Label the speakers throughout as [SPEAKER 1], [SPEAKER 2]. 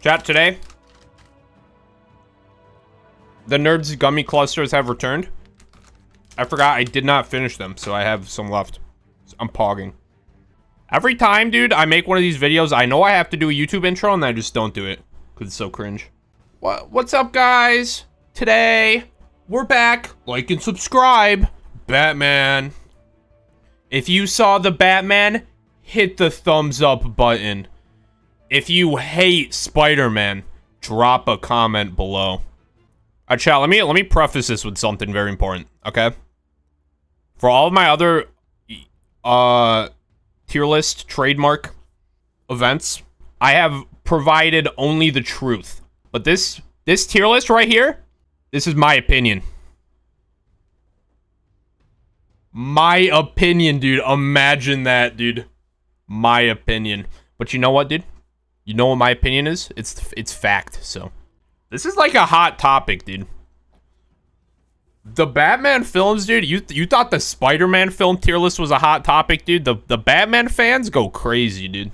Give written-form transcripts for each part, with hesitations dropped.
[SPEAKER 1] Chat, today, the Nerds gummy clusters have returned. I forgot I did not finish them, so I have some left. So I'm pogging. Every time, dude, I make one of these videos, I know I have to do a YouTube intro, and I just don't do it, because it's so cringe. What's up, guys? Today, we're back. Like and subscribe. Batman. If you saw the Batman, hit the thumbs up button. If you hate Spider-Man, drop a comment below. Chat, let me preface this with something very important, okay? For all of my other tier list trademark events, I have provided only the truth. But this tier list right here, this is my opinion. My opinion, dude. Imagine that, dude. My opinion. But you know what, dude? You know what my opinion is? It's fact, so. This is like a hot topic, dude. The Batman films, dude. You thought the Spider-Man film tier list was a hot topic, dude? The Batman fans go crazy, dude.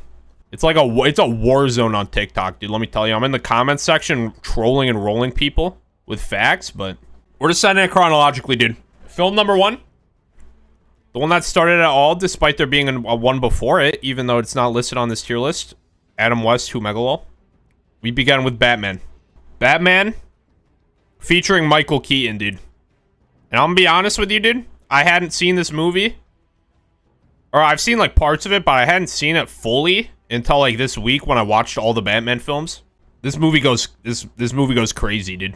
[SPEAKER 1] It's like it's a war zone on TikTok, dude. Let me tell you. I'm in the comments section trolling and rolling people with facts, but we're just setting it chronologically, dude. Film number 1. The one that started it all, despite there being a one before it, even though it's not listed on this tier list. Adam West, Who Megalol. We began with Batman. Batman featuring Michael Keaton, dude. And I'm gonna be honest with you, dude. I hadn't seen this movie. Or I've seen like parts of it, but I hadn't seen it fully until like this week when I watched all the Batman films. This movie goes crazy, dude.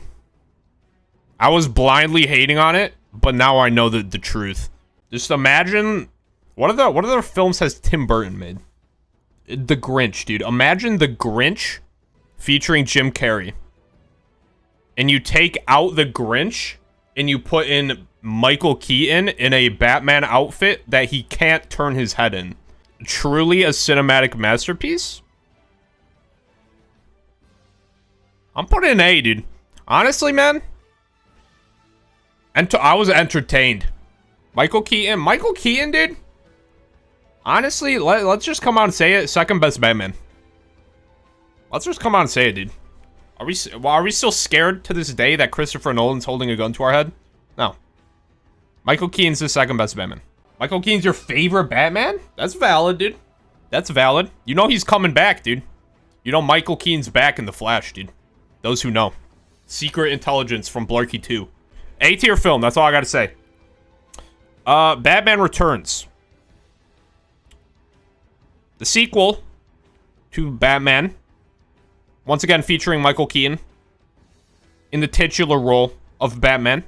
[SPEAKER 1] I was blindly hating on it, but now I know the truth. Just imagine what other films has Tim Burton made? The Grinch, dude. Imagine The Grinch featuring Jim Carrey. And you take out The Grinch and you put in Michael Keaton in a Batman outfit that he can't turn his head in. Truly a cinematic masterpiece? I'm putting an A, dude. Honestly, man. And I was entertained. Michael Keaton, dude. Honestly, let's just come out and say it. Second best Batman. Let's just come out and say it, dude. Are we still scared to this day that Christopher Nolan's holding a gun to our head? No. Michael Keaton's the second best Batman. Michael Keaton's your favorite Batman? That's valid, dude. That's valid. You know he's coming back, dude. You know Michael Keaton's back in The Flash, dude. Those who know. Secret intelligence from Blarkypoo. A-tier film, that's all I gotta say. Batman Returns. The sequel to Batman, once again featuring Michael Keaton in the titular role of Batman,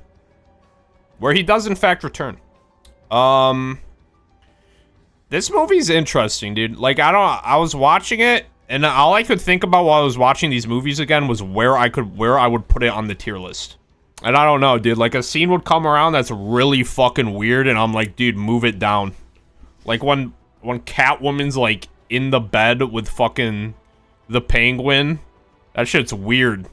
[SPEAKER 1] where he does in fact return. This movie's interesting, dude. Like, I was watching it, and all I could think about while I was watching these movies again was where I would put it on the tier list. And I don't know, dude. Like, a scene would come around that's really fucking weird, and I'm like, dude, move it down. Like, when Catwoman's, like, in the bed with fucking the Penguin. That shit's weird.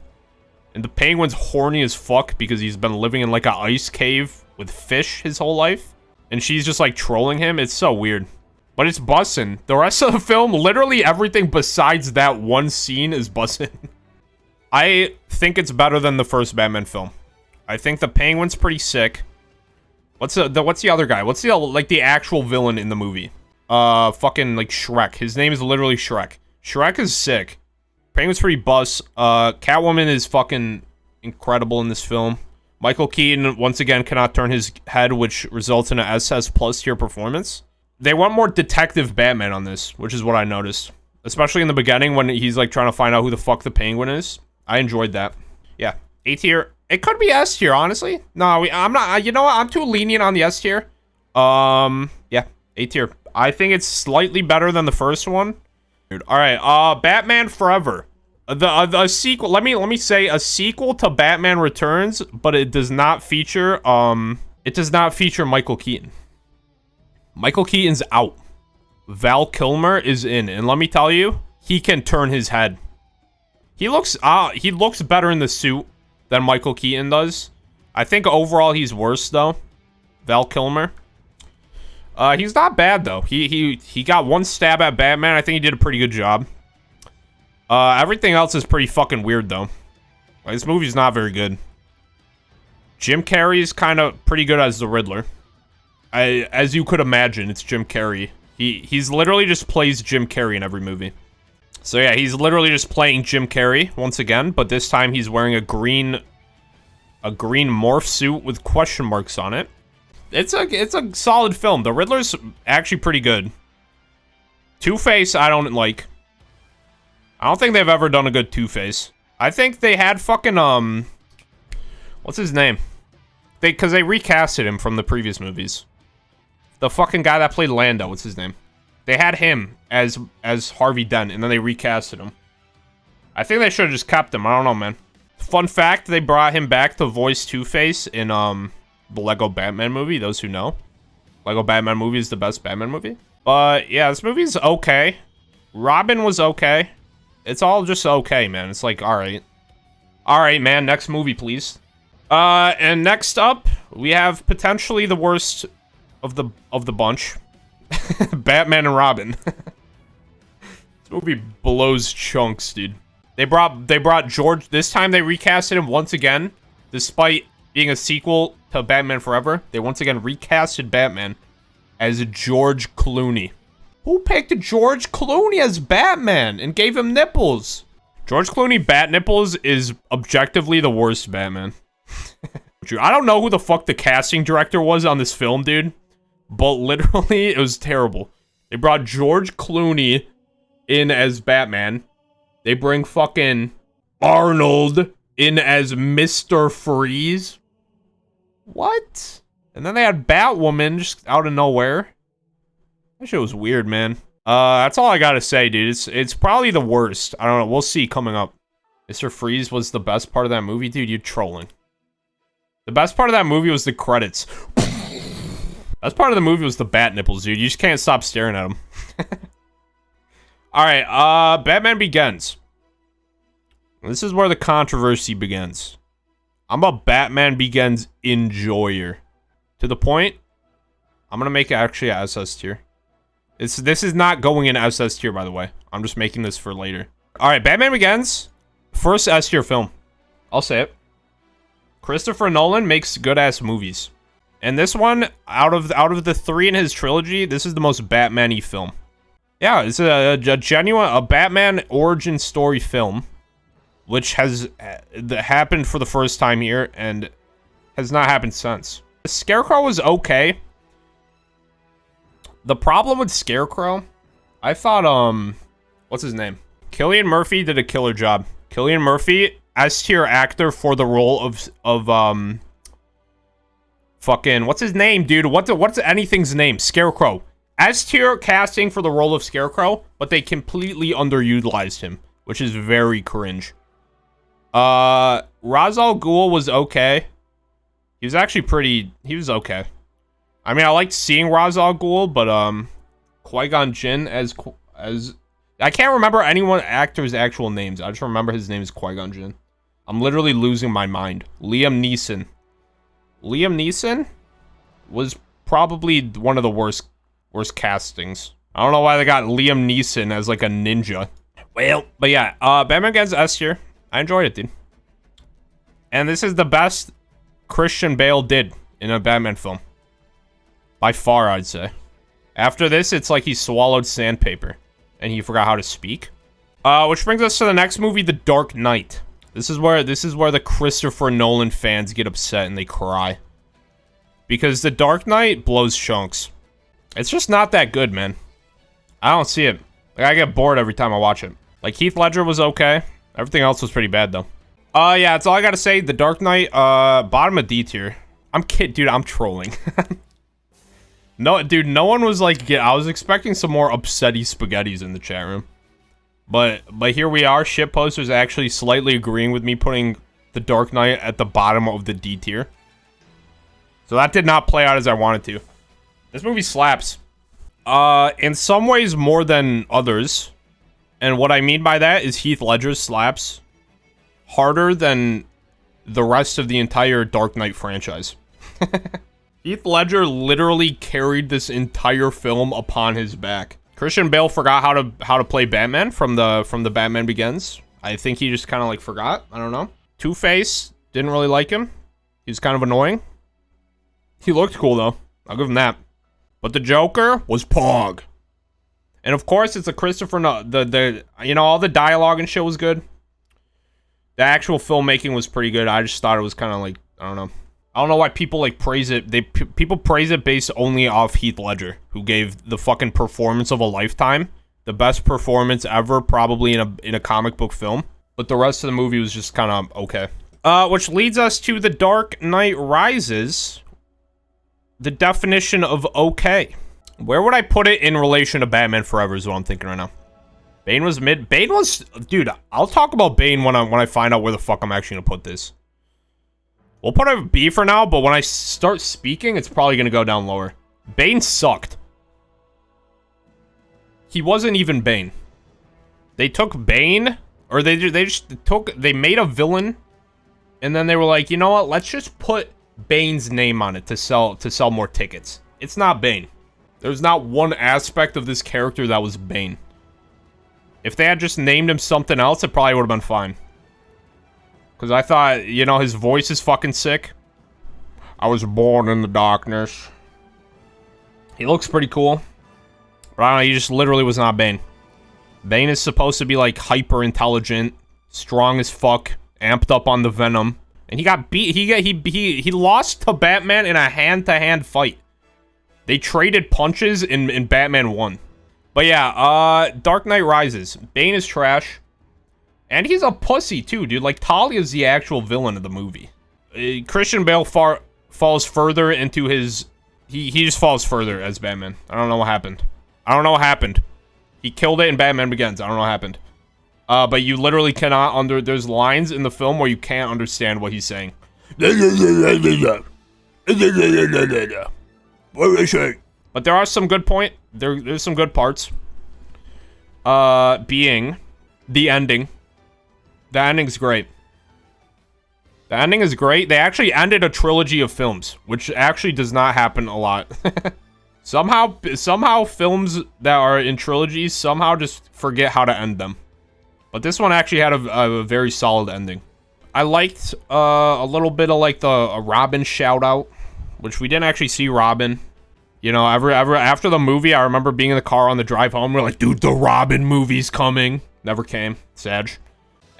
[SPEAKER 1] And the Penguin's horny as fuck because he's been living in, like, an ice cave with fish his whole life. And she's just, like, trolling him. It's so weird. But it's bussin'. The rest of the film, literally everything besides that one scene is bussin'. I think it's better than the first Batman film. I think the Penguin's pretty sick. What's the other guy? What's the actual villain in the movie? Fucking like Shrek. His name is literally Shrek. Shrek is sick. Penguin's pretty bust. Catwoman is fucking incredible in this film. Michael Keaton once again cannot turn his head, which results in a SS+ tier performance. They want more detective Batman on this, which is what I noticed. Especially in the beginning when he's like trying to find out who the fuck the Penguin is. I enjoyed that. Yeah, A tier. It could be S tier, honestly. No, I'm not. You know what? I'm too lenient on the S tier. Yeah, A tier. I think it's slightly better than the first one. Dude, all right. Batman Forever. The sequel. Let me say a sequel to Batman Returns, but it does not feature Michael Keaton. Michael Keaton's out. Val Kilmer is in, and let me tell you, he can turn his head. He looks better in the suit than Michael Keaton does. I think overall he's worse though. Val Kilmer. He's not bad though. He got one stab at Batman. I think he did a pretty good job. Everything else is pretty fucking weird, though. Like, this movie's not very good. Jim Carrey's kind of pretty good as the Riddler. As you could imagine, it's Jim Carrey. He's literally just plays Jim Carrey in every movie. So yeah, he's literally just playing Jim Carrey once again, but this time he's wearing a green morph suit with question marks on it. It's a solid film. The Riddler's actually pretty good. Two-Face, I don't like. I don't think they've ever done a good Two-Face. I think they had fucking, what's his name? Because they recasted him from the previous movies. The fucking guy that played Lando, what's his name? They had him as Harvey Dent, and then they recasted him. I think they should have just kept him. I don't know, man. Fun fact, they brought him back to voice Two-Face in, the Lego Batman movie, those who know. Lego Batman movie is the best Batman movie. But, yeah, this movie's okay. Robin was okay. It's all just okay, man. It's like, alright. Alright, man, next movie, please. And next up, we have potentially the worst of the bunch. Batman and Robin. This movie blows chunks, dude. They brought George. This time they recasted him once again, despite being a sequel to Batman Forever. They once again recasted Batman as George Clooney. Who picked George Clooney as Batman and gave him nipples? George Clooney bat nipples is objectively the worst Batman. I don't know who the fuck the casting director was on this film, dude. But literally, it was terrible. They brought George Clooney in as Batman. They bring fucking Arnold in as Mr. Freeze. What? And then they had Batwoman just out of nowhere. That shit was weird, man. That's all I gotta say, dude. It's probably the worst. I don't know. We'll see coming up. Mr. Freeze was the best part of that movie, dude. You're trolling. The best part of that movie was the credits. Best part of the movie was the bat nipples, dude. You just can't stop staring at them. Alright, Batman Begins. This is where the controversy begins. I'm a Batman Begins enjoyer. To the point, I'm gonna make it actually a SS tier. This is not going in SS tier, by the way. I'm just making this for later. Alright, Batman Begins. First S tier film. I'll say it. Christopher Nolan makes good-ass movies. And this one, out of the three in his trilogy, this is the most Batman-y film. Yeah, it's a genuine Batman origin story film, which has happened for the first time here and has not happened since. Scarecrow was okay. The problem with Scarecrow, I thought, what's his name? Cillian Murphy did a killer job. Cillian Murphy, S-tier actor for the role of fucking, what's his name, dude? What's anything's name? Scarecrow. S-tier casting for the role of Scarecrow, but they completely underutilized him, which is very cringe. Ra's al Ghul was okay. He was actually he was okay. I mean, I liked seeing Ra's al Ghul, but, Qui-Gon Jinn as, I can't remember actor's actual names. I just remember his name is Qui-Gon Jinn. I'm literally losing my mind. Liam Neeson. Liam Neeson was probably one of the worst castings. I don't know why they got Liam Neeson as like a ninja. Well, but yeah, Batman Begins S tier. I enjoyed it, dude. And this is the best Christian Bale did in a Batman film. By far, I'd say. After this, it's like he swallowed sandpaper and he forgot how to speak. Which brings us to the next movie, The Dark Knight. This is where the Christopher Nolan fans get upset and they cry. Because The Dark Knight blows chunks. It's just not that good, man. I don't see it. Like, I get bored every time I watch it. Like, Heath Ledger was okay. Everything else was pretty bad, though. Yeah, that's all I gotta say. The Dark Knight, bottom of D tier. Dude, I'm trolling. No, dude, no one was like, I was expecting some more upsetty spaghettis in the chat room. But here we are. Shitposters actually slightly agreeing with me putting The Dark Knight at the bottom of the D tier. So that did not play out as I wanted to. This movie slaps. In some ways more than others. And what I mean by that is Heath Ledger slaps harder than the rest of the entire Dark Knight franchise. Heath Ledger literally carried this entire film upon his back. Christian Bale forgot how to play Batman from the Batman Begins. I think he just kind of like forgot. I don't know. Two-Face, didn't really like him. He's kind of annoying. He looked cool though. I'll give him that. But the Joker was Pog. And of course, it's a Christopher you know, all the dialogue and shit was good. The actual filmmaking was pretty good. I just thought it was kind of like, I don't know. I don't know why people like praise it. People praise it based only off Heath Ledger, who gave the fucking performance of a lifetime, the best performance ever, probably in a comic book film. But the rest of the movie was just kind of okay. Which leads us to The Dark Knight Rises. The definition of okay. Where would I put it in relation to Batman Forever is what I'm thinking right now. Bane was mid. Bane was, dude. I'll talk about Bane when I find out where the fuck I'm actually gonna put this. We'll put a B for now, but when I start speaking, it's probably gonna go down lower. Bane sucked. He wasn't even Bane. They took Bane, or they made a villain, and then they were like, you know what? Let's just put Bane's name on it to sell more tickets. It's not Bane. There's not one aspect of this character that was Bane. If they had just named him something else, it probably would have been fine. Because I thought, you know, his voice is fucking sick. I was born in the darkness. He looks pretty cool. But I don't know, he just literally was not Bane. Bane is supposed to be, like, hyper-intelligent, strong as fuck, amped up on the venom. And he got beat. He lost to Batman in a hand-to-hand fight. They traded punches in Batman 1. But yeah, Dark Knight Rises. Bane is trash. And he's a pussy too, dude. Like, Talia's the actual villain of the movie. Christian Bale falls further into his... He just falls further as Batman. I don't know what happened. I don't know what happened. He killed it in Batman Begins. I don't know what happened. But you literally cannot there's lines in the film where you can't understand what he's saying. But there are some good there's some good parts. Being the ending. The ending's great. The ending is great. They actually ended a trilogy of films, which actually does not happen a lot. Somehow films that are in trilogies somehow just forget how to end them. But this one actually had a very solid ending. I liked a little bit of like a Robin shout out, which we didn't actually see Robin. You know, after the movie, I remember being in the car on the drive home. We're like, dude, the Robin movie's coming. Never came. Sad.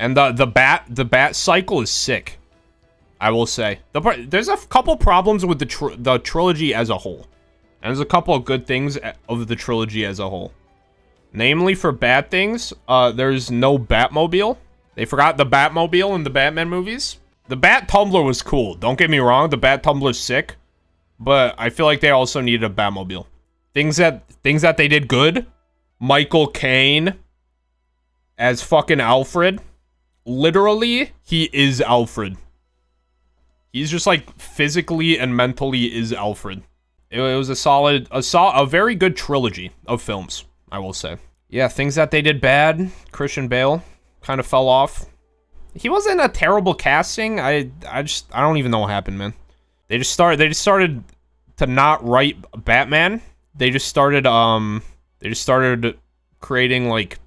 [SPEAKER 1] And the bat cycle is sick. I will say there's a couple problems with the trilogy as a whole, and there's a couple of good things of the trilogy as a whole. Namely, for bad things, there's no Batmobile. They forgot the Batmobile in the Batman movies. The Bat Tumbler was cool. Don't get me wrong, the Bat Tumbler's sick. But I feel like they also needed a Batmobile. Things that they did good. Michael Keaton as fucking Alfred. Literally, he is Alfred. He's just like physically and mentally is Alfred. It was a very good trilogy of films, I will say. Yeah, things that they did bad. Christian Bale kind of fell off. He wasn't a terrible casting. I don't even know what happened, man. They just started to not write Batman. They just started creating like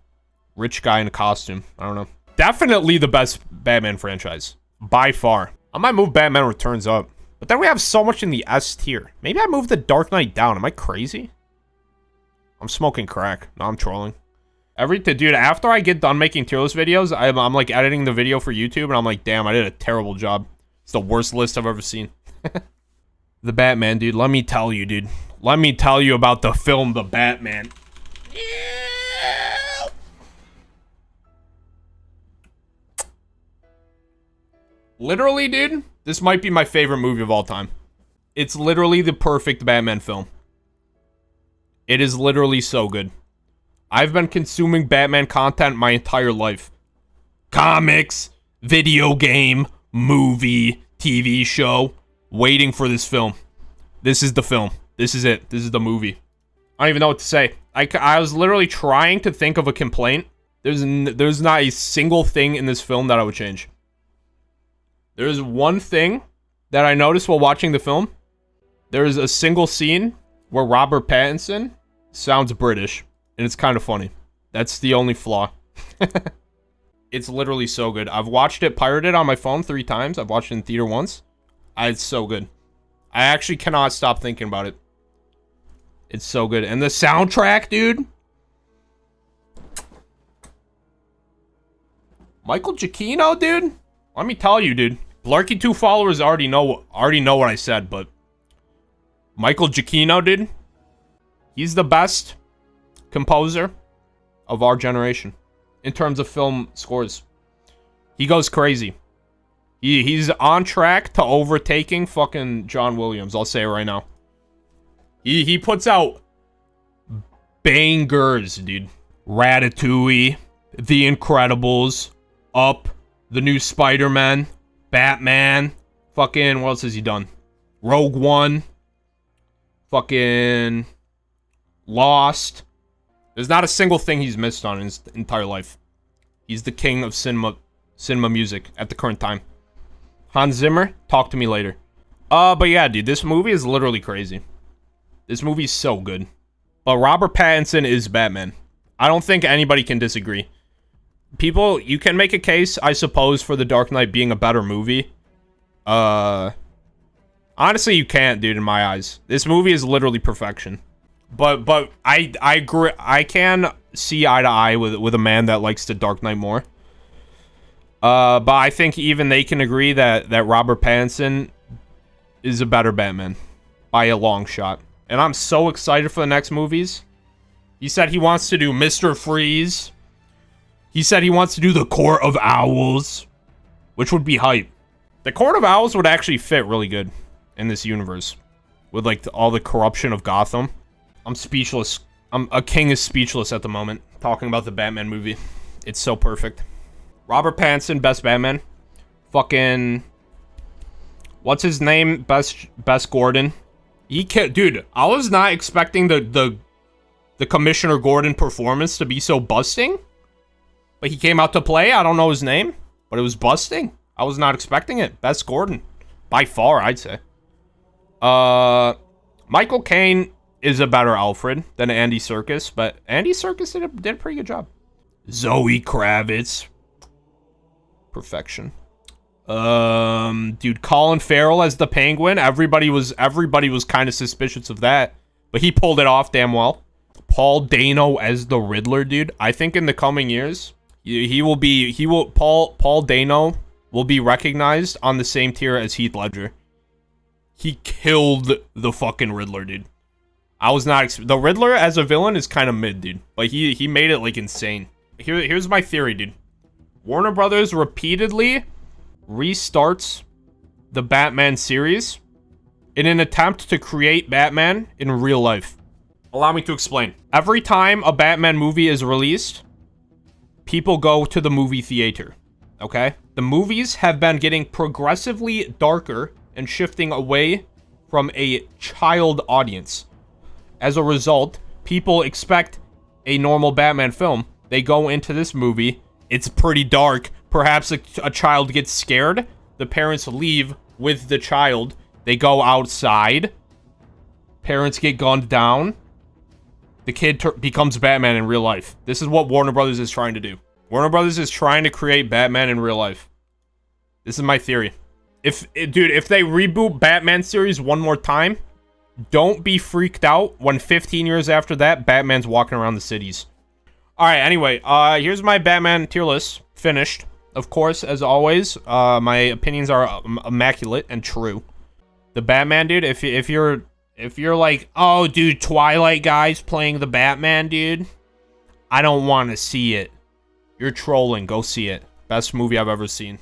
[SPEAKER 1] rich guy in a costume. I don't know. Definitely the best Batman franchise by far. I might move Batman Returns up, but then we have so much in the S tier. Maybe I move the Dark Knight down. Am I crazy? I'm smoking crack. No, I'm trolling. Dude, after I get done making tier list videos, I'm like editing the video for YouTube, and I'm like, damn, I did a terrible job. It's the worst list I've ever seen. The Batman, dude. Let me tell you, dude. Let me tell you about the film The Batman. Literally, dude, this might be my favorite movie of all time. It's literally the perfect Batman film. It is literally so good. I've been consuming Batman content my entire life. Comics, video game, movie, TV show, waiting for this film. This is the film. This is it. This is the movie. I don't even know what to say. I was literally trying to think of a complaint. There's not a single thing in this film that I would change. There's one thing that I noticed while watching the film. There's a single scene where Robert Pattinson sounds British and it's kind of funny. That's the only flaw. It's literally so good. I've watched it pirated on my phone 3 times. I've watched it in theater once. It's so good. I actually cannot stop thinking about it. It's so good. And the soundtrack, dude. Michael Giacchino, dude. Let me tell you, dude. Blarkypoo followers already know what I said, but Michael Giacchino, dude. He's the best composer of our generation in terms of film scores. He goes crazy. He's on track to overtaking fucking John Williams. I'll say it right now. He puts out bangers, dude. Ratatouille, The Incredibles, Up, the new Spider-Man, Batman, fucking, what else has he done? Rogue One, fucking Lost. There's not a single thing he's missed on in his entire life. He's the king of cinema music at the current time. Hans Zimmer, talk to me later. But yeah, dude, this movie is literally crazy. This movie's so good. But Robert Pattinson is Batman. I don't think anybody can disagree. People, you can make a case, I suppose, for The Dark Knight being a better movie. Honestly, you can't, dude, in my eyes. This movie is literally perfection. But I agree. I can see eye to eye with a man that likes The Dark Knight more. But I think even they can agree that Robert Pattinson is a better Batman by a long shot. And I'm so excited for the next movies. He said he wants to do Mr. Freeze. He said he wants to do the Court of Owls, which would be hype. The Court of Owls would actually fit really good in this universe with like all the corruption of Gotham. I'm speechless. A king is speechless at the moment talking about the Batman movie. It's so perfect. Robert Pattinson, best Batman. Fucking, what's his name? Best Gordon. Dude, I was not expecting the Commissioner Gordon performance to be so busting. But he came out to play. I don't know his name, but it was busting. I was not expecting it. Best Gordon. By far, I'd say. Michael Caine is a better Alfred than Andy Serkis, but Andy Serkis did a pretty good job. Zoe Kravitz. Perfection. Dude, Colin Farrell as the Penguin. Everybody was kind of suspicious of that, but he pulled it off damn well. Paul Dano as the Riddler, dude. I think in the coming years, Paul Dano will be recognized on the same tier as Heath Ledger. He killed the fucking Riddler, dude. I was not the Riddler as a villain is kind of mid, dude, but he made it like insane. Here's my theory, dude. Warner Brothers repeatedly restarts the Batman series in an attempt to create Batman in real life. Allow me to explain. Every time a Batman movie is released, people go to the movie theater, okay? The movies have been getting progressively darker and shifting away from a child audience. As a result, people expect a normal Batman film. They go into this movie, it's pretty dark. Perhaps a child gets scared. The parents leave with the child. They go outside. Parents get gunned down. The kid becomes Batman in real life. This is what Warner Brothers is trying to do. Warner Brothers is trying to create Batman in real life. This is my theory. Dude, if they reboot Batman series one more time, don't be freaked out when 15 years after that, Batman's walking around the cities. Alright, anyway, here's my Batman tier list. Finished. Of course, as always, my opinions are immaculate and true. The Batman, dude, if you're like, oh, dude, Twilight guy's playing the Batman, dude, I don't want to see it. You're trolling. Go see it. Best movie I've ever seen.